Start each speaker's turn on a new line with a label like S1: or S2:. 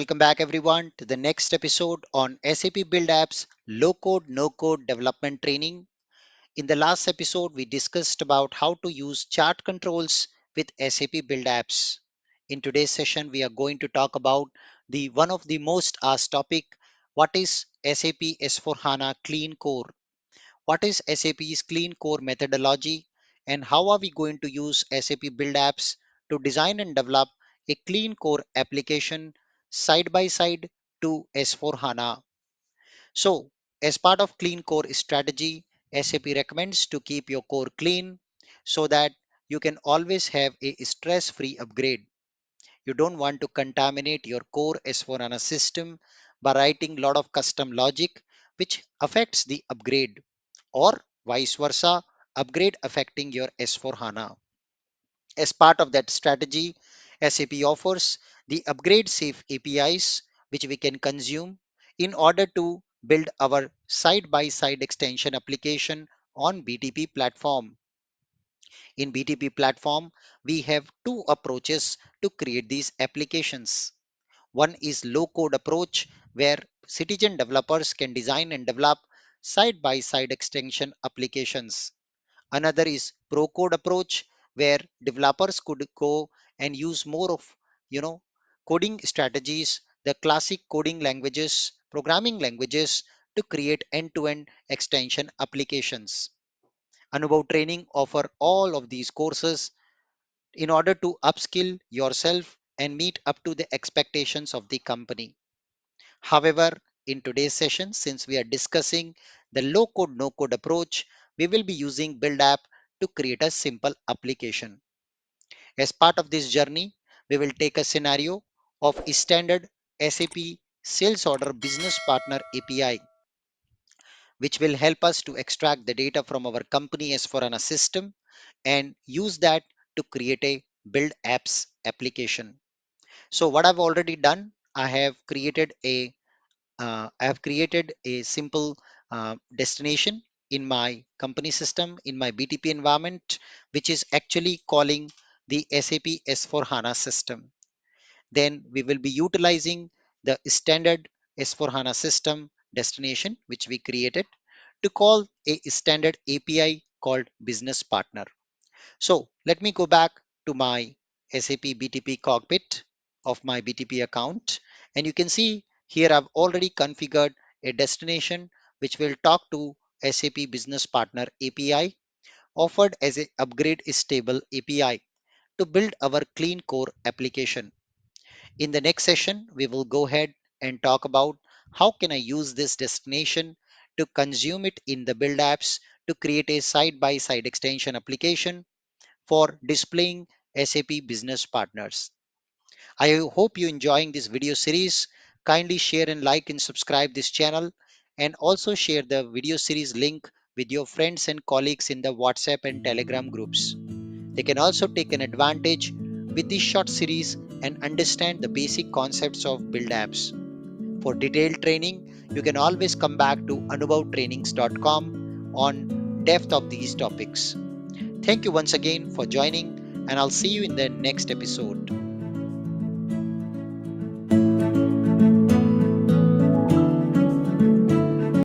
S1: Welcome back everyone to the next episode on SAP Build Apps low code no code development training. In the last episode we discussed about how to use chart controls with SAP Build Apps. In today's session we are going to talk about the one of the most asked topic, what is SAP S/4HANA Clean Core? What is SAP's Clean Core methodology and how are we going to use SAP Build Apps to design and develop a clean core application side by side to S/4HANA? So, as part of clean core strategy, SAP recommends to keep your core clean so that you can always have a stress-free upgrade. You don't want to contaminate your core S/4HANA system by writing a lot of custom logic which affects the upgrade, or vice versa, upgrade affecting your S/4HANA. As part of that strategy, SAP offers the upgrade safe APIs which we can consume in order to build our side by side extension application on BTP platform. In BTP platform, we have two approaches to create these applications. One is low code approach where citizen developers can design and develop side by side extension applications. Another is pro code approach where developers could go and use more of, you know, coding strategies, the classic coding languages, programming languages to create end-to-end extension applications. Anubhav Training offer all of these courses in order to upskill yourself and meet up to the expectations of the company. However, in today's session, since we are discussing the low code no code approach, we will be using Build App to create a simple application. As part of this journey, we will take a scenario of a standard SAP Sales Order Business Partner API, which will help us to extract the data from our company S/4HANA system and use that to create a Build Apps application. So what I've already done, I have created a simple destination in my company system in my BTP environment, which is actually calling the SAP S/4HANA system. Then we will be utilizing the standard S/4HANA system destination, which we created to call a standard API called Business Partner. So let me go back to my SAP BTP cockpit of my BTP account. And you can see here I've already configured a destination which will talk to SAP Business Partner API offered as a upgrade stable API to build our clean core application. In the next session, we will go ahead and talk about how can I use this destination to consume it in the build apps to create a side by side extension application for displaying SAP business partners. I hope you enjoying this video series. Kindly share and like and subscribe this channel and also share the video series link with your friends and colleagues in the WhatsApp and Telegram groups. They can also take an advantage with this short series and understand the basic concepts of build apps. For detailed training, you can always come back to anubhavtrainings.com on depth of these topics. Thank you once again for joining, and I'll see you in the next episode.